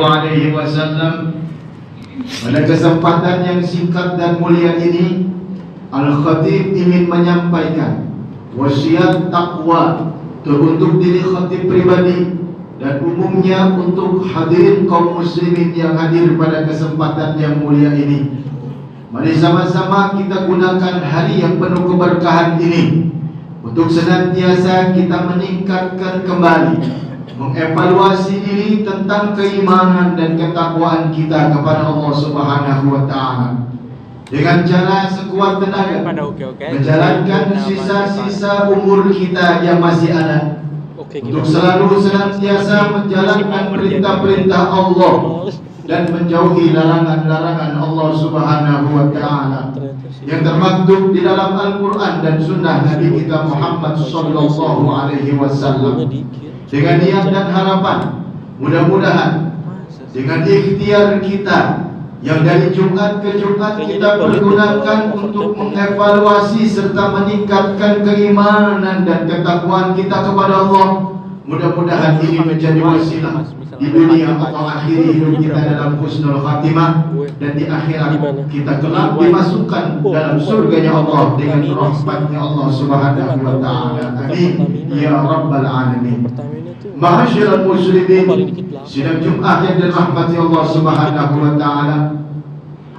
Alaihi Wasallam. Pada kesempatan yang singkat dan mulia ini, Al-Khatib ingin menyampaikan wasiat takwa teruntuk diri khatib pribadi dan umumnya untuk hadirin kaum muslimin yang hadir pada kesempatan yang mulia ini. Mari sama-sama kita gunakan hari yang penuh keberkahan ini untuk senantiasa kita meningkatkan kembali, mengevaluasi diri tentang keimanan dan ketakwaan kita kepada Allah Subhanahu wa taala. Dengan cara sekuat tenaga menjalankan sisa-sisa umur kita yang masih ada, untuk selalu senantiasa menjalankan perintah-perintah Allah dan menjauhi larangan-larangan Allah Subhanahu wa taala yang termaktub di dalam Al-Qur'an dan sunnah Nabi kita Muhammad sallallahu alaihi wasallam. Dengan niat dan harapan, mudah-mudahan dengan ikhtiar kita yang dari Jumat ke Jumat kita pergunakan untuk mengevaluasi serta meningkatkan keimanan dan ketakwaan kita kepada Allah, mudah-mudahan ini menjadi wasilah di dunia Allah akhiri hidup kita dalam husnul khatimah, dan di akhirat kita kelak dimasukkan dalam surganya Allah dengan rahmatnya Allah Subhanahu wa taala. Amin ya rabbal alamin. Ma'asyiral muslimin, sidang Jumat yang dirahmati Allah Subhanahu wa taala.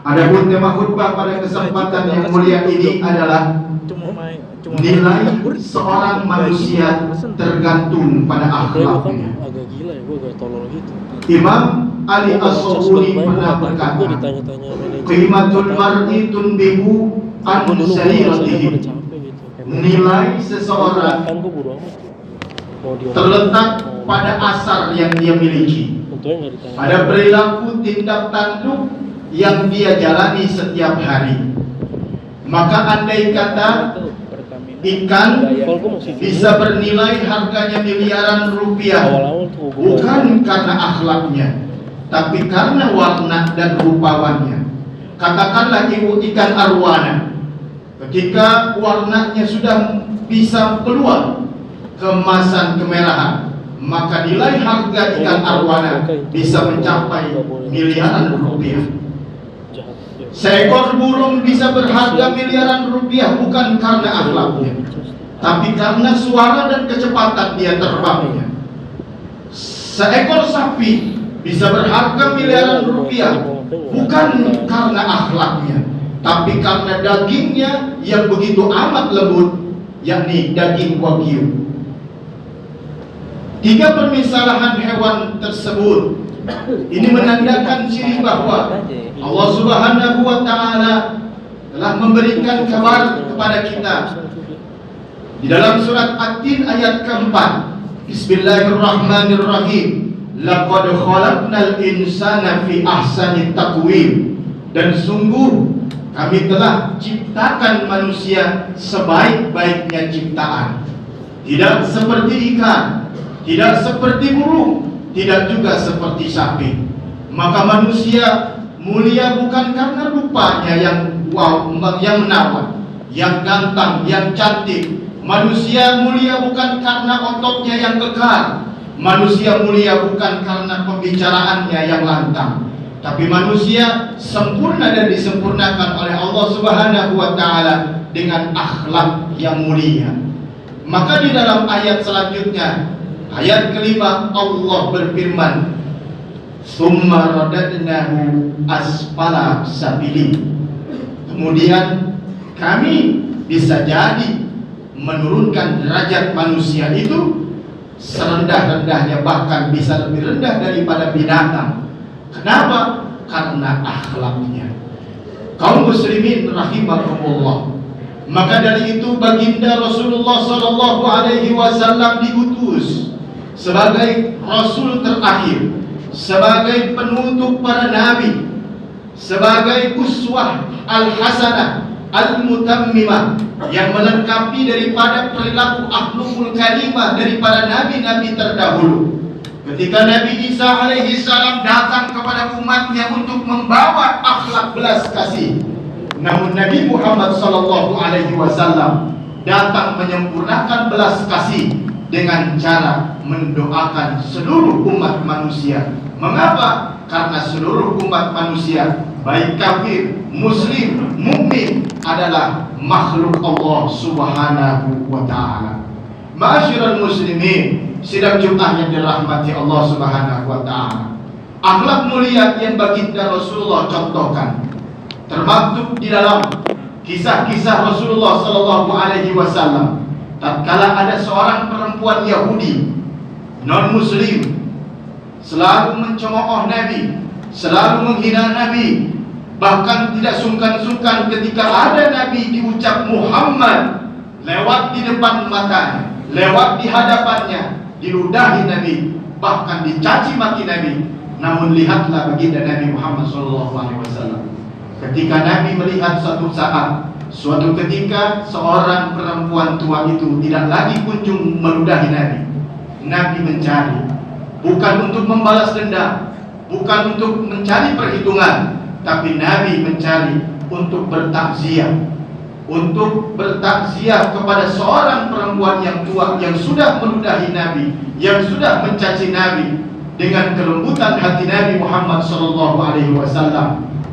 Adapun tema khutbah pada kesempatan yang mulia ini adalah nilai seorang manusia tergantung pada akhlaknya. Imam Ali As-Sabuni pernah berkata, "Qimatul mar'i tunbihu an sariratihi." Nilai seseorang terletak pada asar yang dia miliki, pada perilaku tindak tanduk yang dia jalani setiap hari. Maka andai kata ikan bisa bernilai harganya miliaran rupiah, bukan karena akhlaknya, tapi karena warna dan rupawannya. Katakanlah ikan arwana, ketika warnanya sudah bisa keluar keemasan kemerahan, maka nilai harga ikan arwana bisa mencapai miliaran rupiah. Seekor burung bisa berharga miliaran rupiah bukan karena akhlaknya, tapi karena suara dan kecepatan dia terbangnya. Seekor sapi bisa berharga miliaran rupiah bukan karena akhlaknya, tapi karena dagingnya yang begitu amat lembut, yakni daging wagyu. Tiga permisalahan hewan tersebut ini menandakan ciri bahwa Allah Subhanahu wa taala telah memberikan kabar kepada kita di dalam surat At-Tin ayat keempat. Bismillahirrahmanirrahim. Laqad khalaqnal insana fi ahsani taqwim. Dan sungguh kami telah ciptakan manusia sebaik-baiknya ciptaan. Tidak seperti ikan, tidak seperti burung, tidak juga seperti sapi. Maka manusia mulia bukan karena rupanya yang wow, yang menawan, yang ganteng, yang cantik. Manusia mulia bukan karena ototnya yang kekar. Manusia mulia bukan karena pembicaraannya yang lantang, tapi manusia sempurna dan disempurnakan oleh Allah Subhanahu wa taala dengan akhlak yang mulia. Maka di dalam ayat selanjutnya, ayat kelima, Allah berfirman, "Tsumma radadnahu asfala safilin." Kemudian kami bisa jadi menurunkan derajat manusia itu serendah-rendahnya, bahkan bisa lebih rendah daripada binatang. Kenapa? Karena akhlaknya. Kaum muslimin rahimakumullah. Maka dari itu baginda Rasulullah sallallahu alaihi wasallam diutus sebagai rasul terakhir, sebagai penutup para nabi, sebagai uswah al-hasanah al-mutammimah yang melengkapi daripada perilaku akhlakul karimah daripada nabi-nabi terdahulu. Ketika Nabi Isa alaihi salam datang kepada umatnya untuk membawa akhlak belas kasih, Namun Nabi Muhammad sallallahu alaihi wasallam datang menyempurnakan belas kasih dengan cara mendoakan seluruh umat manusia. Mengapa? Karena seluruh umat manusia, baik kafir, muslim, mukmin, adalah makhluk Allah subhanahu wa ta'ala. Ma'asyiral muslimin, sidang Jumat yang dirahmati Allah subhanahu wa ta'ala, akhlak mulia yang baginda Rasulullah contohkan termaktub di dalam kisah-kisah Rasulullah sallallahu alaihi wasallam. Tatkala ada seorang perempuan Yahudi non muslim selalu mencemooh Nabi, selalu menghina Nabi, bahkan tidak sungkan-sungkan ketika ada Nabi diucap Muhammad lewat di depan matanya, lewat di hadapannya, diludahi Nabi, bahkan dicaci maki Nabi. Namun lihatlah baginda Nabi Muhammad SAW. Ketika Nabi melihat suatu ketika seorang perempuan tua itu tidak lagi kunjung meludahi Nabi, Nabi mencari, bukan untuk membalas dendam, bukan untuk mencari perhitungan, tapi Nabi mencari untuk bertakziah, kepada seorang perempuan yang tua yang sudah meludahi Nabi, yang sudah mencaci Nabi. Dengan kelembutan hati Nabi Muhammad SAW,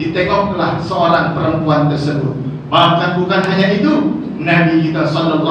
ditengoklah seorang perempuan tersebut. Bahkan bukan hanya itu, Nabi kita SAW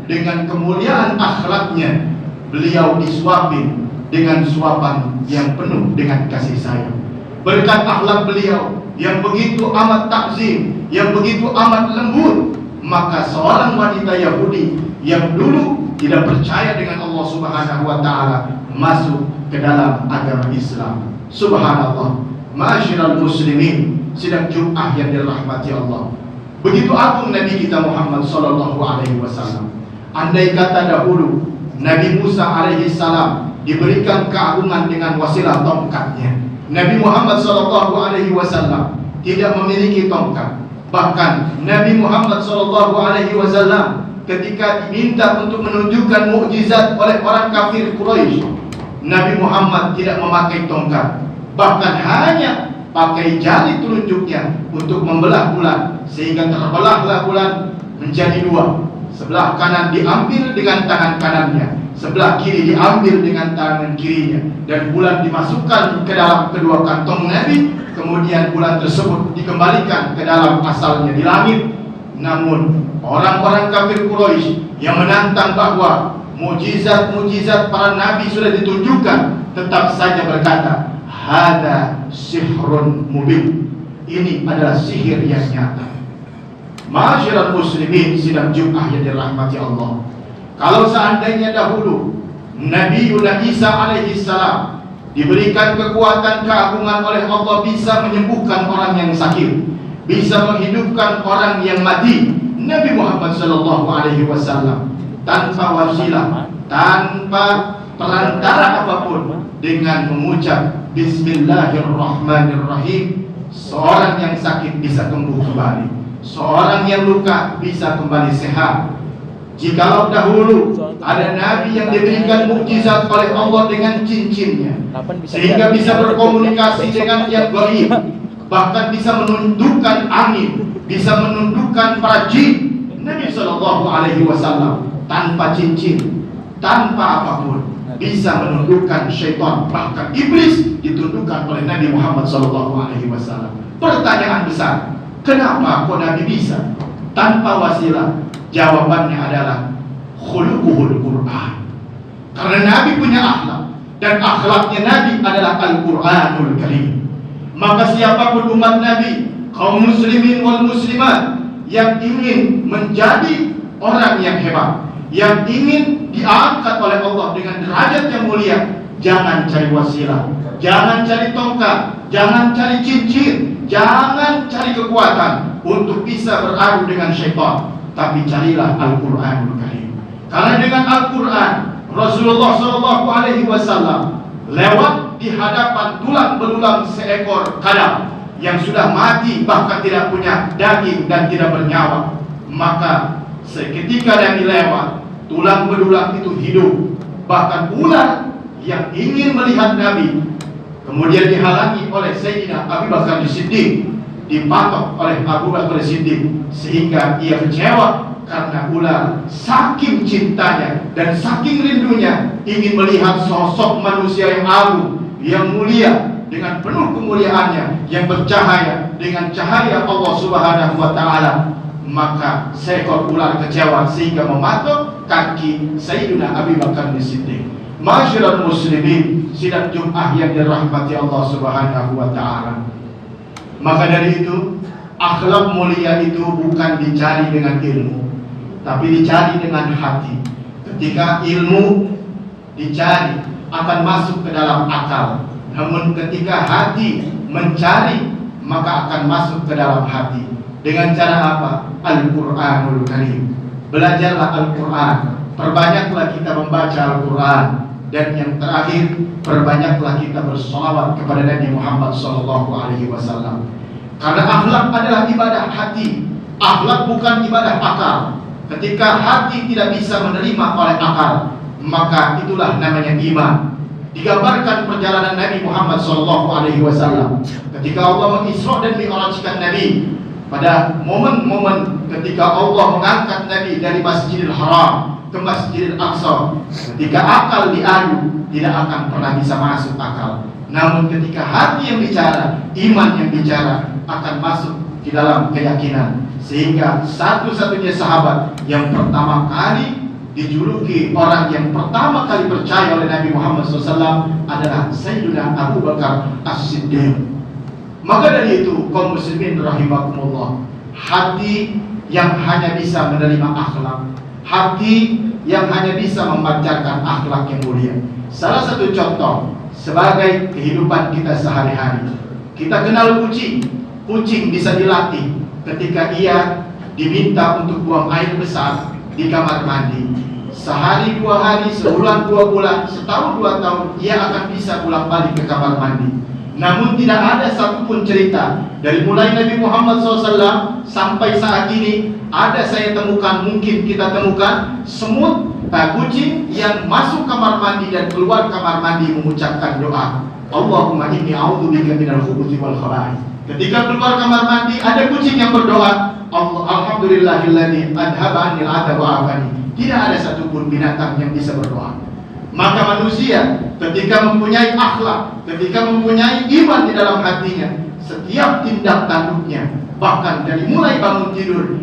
dengan kemuliaan akhlaknya, beliau disuapin dengan suapan yang penuh dengan kasih sayang. Berkat akhlak beliau yang begitu amat takzim, yang begitu amat lembut, maka seorang wanita Yahudi yang dulu tidak percaya dengan Allah Subhanahu wa ta'ala masuk ke dalam agama Islam. Subhanallah. Ma'asyiral muslimin, sidang Jumat yang dirahmati Allah, begitu agung Nabi kita Muhammad sallallahu alaihi wasallam. Andai kata dahulu Nabi Musa alaihi salam diberikan keagungan dengan wasilah tongkatnya, Nabi Muhammad sallallahu alaihi wasallam tidak memiliki tongkat. Bahkan Nabi Muhammad sallallahu alaihi wasallam ketika diminta untuk menunjukkan mukjizat oleh orang kafir Quraisy, Nabi Muhammad tidak memakai tongkat, bahkan hanya pakai jari telunjuknya untuk membelah bulan, sehingga terbelahlah bulan menjadi dua. Sebelah kanan diambil dengan tangan kanannya, sebelah kiri diambil dengan tangan kirinya, dan bulan dimasukkan ke dalam kedua kantong Nabi. Kemudian bulan tersebut dikembalikan ke dalam asalnya di langit. Namun orang-orang kafir Quraisy yang menantang bahwa mujizat-mujizat para nabi sudah ditunjukkan, tetap saja berkata, hada sihrun mubin, ini adalah sihir yang nyata. Ma'asyiral muslimin, sidang Jumat yang dirahmati Allah, kalau seandainya dahulu Nabi Isa alaihi salam diberikan kekuatan keagungan oleh Allah, bisa menyembuhkan orang yang sakit, bisa menghidupkan orang yang mati, Nabi Muhammad sallallahu alaihi wasallam tanpa wasilah, tanpa perantara apapun, dengan mengucap Bismillahirrahmanirrahim, seorang yang sakit bisa sembuh kembali, seorang yang luka bisa kembali sehat. Jikalau dahulu ada nabi yang diberikan mukjizat oleh Allah dengan cincinnya, sehingga bisa berkomunikasi dengan yang gaib, bahkan bisa menundukkan angin, bisa menundukkan para jin, Nabi sallallahu alaihi wasallam tanpa cincin, tanpa apapun bisa menundukkan syaitan, bahkan iblis ditundukkan oleh Nabi Muhammad SAW. Pertanyaan besar, kenapa kok Nabi bisa tanpa wasilah? Jawabannya adalah khuluquhul Quran. Karena Nabi punya akhlak, dan akhlaknya Nabi adalah Al-Quranul Karim. Maka siapapun umat Nabi, kaum muslimin wal muslimat, yang ingin menjadi orang yang hebat, yang ingin diangkat oleh Allah dengan derajat yang mulia, jangan cari wasilah, jangan cari tongkat, jangan cari cincin, jangan cari kekuatan untuk bisa beradu dengan syaitan, tapi carilah Al-Quranul Karim. Karena dengan Al-Quran, Rasulullah SAW lewat di hadapan tulang belulang seekor kadal yang sudah mati, bahkan tidak punya daging dan tidak bernyawa. Maka seketika Nabi lewat, tulang belulang itu hidup. Bahkan ular yang ingin melihat Nabi kemudian dihalangi oleh Sayyidina Abu Bakar As-Siddiq, dipatok oleh Abu Bakar Siddiq, sehingga ia kecewa karena ular saking cintanya dan saking rindunya ingin melihat sosok manusia yang agung, yang mulia, dengan penuh kemuliaannya, yang bercahaya dengan cahaya Allah Subhanahu wa Ta'ala. Maka seekor ular kecewa sehingga mematok kaki Sayyidina Abu Bakar Siddiq. Masyarakat muslimin, sidang Jumat yang dirahmati Allah Subhanahu wa Ta'ala. Maka dari itu, akhlak mulia itu bukan dicari dengan ilmu, tapi dicari dengan hati. Ketika ilmu dicari akan masuk ke dalam akal, namun ketika hati mencari maka akan masuk ke dalam hati. Dengan cara apa? Al-Quranul Karim. Belajarlah Al-Quran, perbanyaklah kita membaca Al-Quran, dan yang terakhir, perbanyaklah kita bersolawat kepada Nabi Muhammad SAW. Karena akhlak adalah ibadah hati. Akhlak bukan ibadah akal. Ketika hati tidak bisa menerima oleh akal, maka itulah namanya iman. Digambarkan perjalanan Nabi Muhammad SAW ketika Allah mengisra dan mi'rajkan Nabi. Pada momen-momen ketika Allah mengangkat Nabi dari Masjidil Haram ke Masjidil Aqsa, ketika akal diadu, tidak akan pernah bisa masuk akal. Namun ketika hati yang bicara, iman yang bicara, akan masuk di dalam keyakinan. Sehingga satu-satunya sahabat yang pertama kali dijuluki orang yang pertama kali percaya oleh Nabi Muhammad SAW adalah Sayyidina Abu Bakar As-Siddiq. Maka dari itu, kaum muslimin rahimakumullah, hati yang hanya bisa menerima akhlak, hati yang hanya bisa memancarkan akhlak yang mulia. Salah satu contoh sebagai kehidupan kita sehari-hari, kita kenal kucing. Kucing bisa dilatih ketika ia diminta untuk buang air besar di kamar mandi. Sehari, 2 hari, sebulan, 2 bulan, setahun, 2 tahun, ia akan bisa pulang balik ke kamar mandi. Namun tidak ada satupun cerita dari mulai Nabi Muhammad SAW sampai saat ini ada saya temukan, mungkin kita temukan semut kucing yang masuk kamar mandi dan keluar kamar mandi mengucapkan doa, Allahumma inni a'udzubika minal khubuthi wal khaba'ith. Ketika keluar kamar mandi ada kucing yang berdoa, Alhamdulillahilladzi adhaba 'anil 'adha wa 'afani. Tidak ada satupun binatang yang bisa berdoa. Maka manusia ketika mempunyai akhlak, ketika mempunyai iman di dalam hatinya, setiap tindak tanduknya, bahkan dari mulai bangun tidur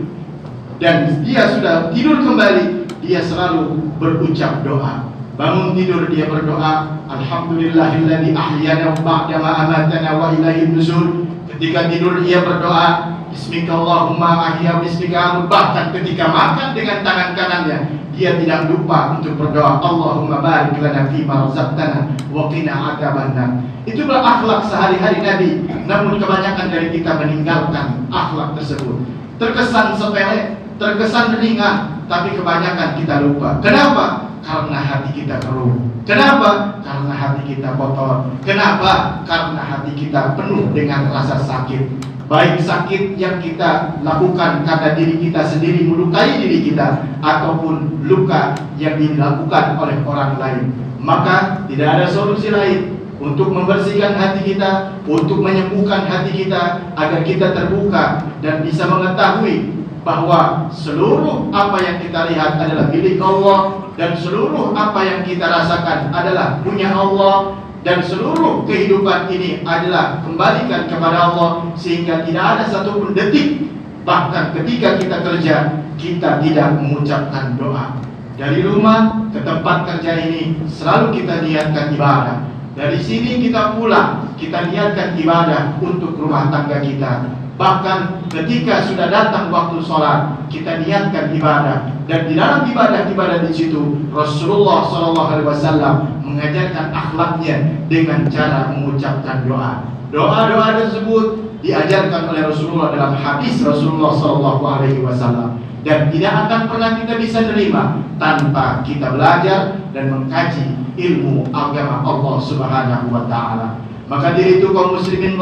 dan dia sudah tidur kembali, dia selalu berucap doa. Bangun tidur dia berdoa, Alhamdulillahilladzi ahyana ba'da ma amatana wa ilaihin nusyur. Ketika tidur dia berdoa, Bismika Allahumma ahya bismika. Bahkan ketika makan dengan tangan kanannya, dia tidak lupa untuk berdoa, Allahumma barik lana fima razaqtana wa qina adzabannar. Itulah akhlak sehari-hari Nabi. Namun kebanyakan dari kita meninggalkan akhlak tersebut. Terkesan sepele, terkesan ringan, tapi kebanyakan kita lupa. Kenapa? Karena hati kita keruh. Kenapa? Karena hati kita kotor. Kenapa? Karena hati kita penuh dengan rasa sakit. Baik sakit yang kita lakukan karena diri kita sendiri melukai diri kita, ataupun luka yang dilakukan oleh orang lain. Maka tidak ada solusi lain untuk membersihkan hati kita, untuk menyembuhkan hati kita, agar kita terbuka dan bisa mengetahui bahwa seluruh apa yang kita lihat adalah milik Allah, dan seluruh apa yang kita rasakan adalah punya Allah, dan seluruh kehidupan ini adalah kembalikan kepada Allah, sehingga tidak ada satupun detik, bahkan ketika kita kerja, kita tidak mengucapkan doa. Dari rumah ke tempat kerja ini selalu kita niatkan ibadah. Dari sini kita pulang, kita niatkan ibadah untuk rumah tangga kita. Bahkan ketika sudah datang waktu sholat, kita niatkan ibadah. Dan di dalam ibadah-ibadah di situ, Rasulullah SAW mengajarkan akhlaknya dengan cara mengucapkan doa. Doa-doa tersebut diajarkan oleh Rasulullah dalam hadis Rasulullah SAW. Dan tidak akan pernah kita bisa menerima tanpa kita belajar dan mengkaji ilmu agama Allah Subhanahu wa Ta'ala. Maka dari itu kaum muslimin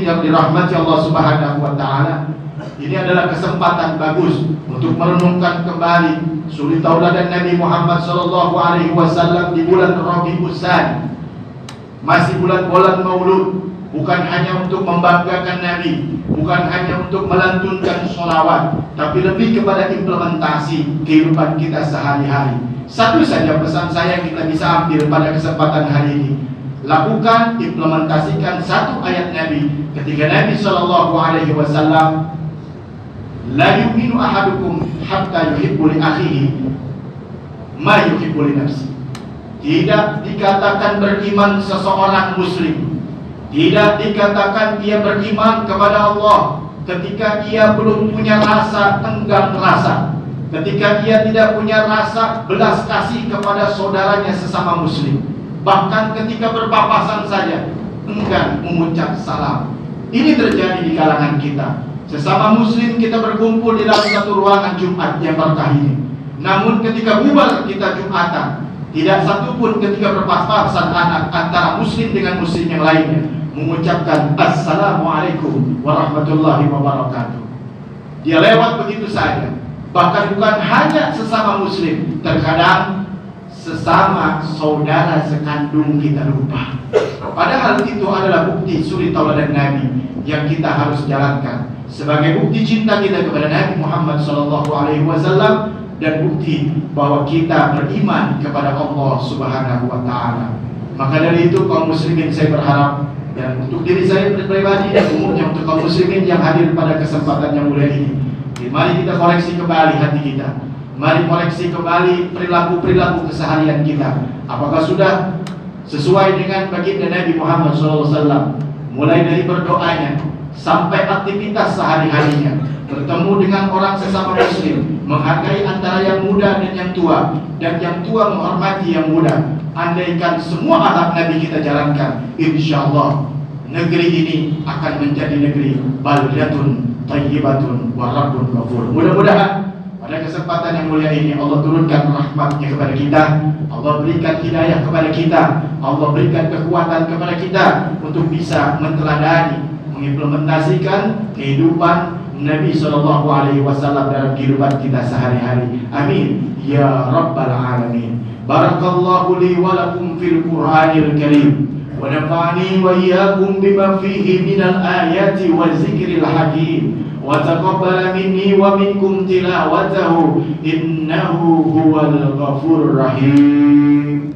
yang dirahmati Allah Subhanahu wa Ta'ala, ini adalah kesempatan bagus untuk merenungkan kembali suri tauladan Nabi Muhammad SAW di bulan Rabiul Tsani, masih bulan Maulud, bukan hanya untuk membanggakan Nabi, bukan hanya untuk melantunkan sholawat, tapi lebih kepada implementasi kehidupan kita sehari-hari. Satu saja pesan saya yang kita bisa ambil pada kesempatan hari ini: lakukan, implementasikan satu ayat Nabi ketika Nabi SAW, la yu'minu ahadukum hatta yuhibbu li akhihi ma yuhibbu li nafsi. Tidak dikatakan beriman seseorang muslim, tidak dikatakan dia beriman kepada Allah ketika ia belum punya rasa tenggang rasa, ketika ia tidak punya rasa belas kasih kepada saudaranya sesama muslim. Bahkan ketika berpapasan saja enggan mengucap salam. Ini terjadi di kalangan kita. Sesama muslim kita berkumpul di dalam satu ruangan Jumat yang berkah ini. Namun ketika bubar kita Jumatan, tidak satupun ketika berpapasan anak antara muslim dengan muslim yang lainnya mengucapkan Assalamualaikum warahmatullahi wabarakatuh. Dia lewat begitu saja. Bahkan bukan hanya sesama muslim, terkadang sesama saudara sekandung kita lupa. Padahal itu adalah bukti suri tauladan Nabi yang kita harus jalankan sebagai bukti cinta kita kepada Nabi Muhammad SAW, dan bukti bahwa kita beriman kepada Allah Subhanahu wa Ta'ala. Maka dari itu kaum muslimin, saya berharap, dan untuk diri saya pribadi dan umumnya untuk kaum muslimin yang hadir pada kesempatan yang mulia ini, mari kita koreksi kembali hati kita. Mari koreksi kembali perilaku-perilaku keseharian kita. Apakah sudah sesuai dengan baginda Nabi Muhammad SAW, mulai dari berdoanya sampai aktivitas sehari-harinya, bertemu dengan orang sesama muslim, menghargai antara yang muda dan yang tua, dan yang tua menghormati yang muda. Andaikan semua akhlak Nabi kita jalankan, insya Allah negeri ini akan menjadi negeri baldatun thayyibatun wa rabbun ghafur. Mudah-mudahan pada kesempatan yang mulia ini Allah turunkan rahmatnya kepada kita, Allah berikan hidayah kepada kita, Allah berikan kekuatan kepada kita untuk bisa meneladani, mengimplementasikan kehidupan Nabi SAW dalam kehidupan kita sehari-hari. Amin ya rabbal alamin. Barakallahu li wa lakum fil Qur'anil Karim, wa nafa'ani wa iyyakum bima fihi minal ayati wa zikril hakim, wa taqabbala minni wa minkum tilawatahu innahu huwal ghafurur rahim.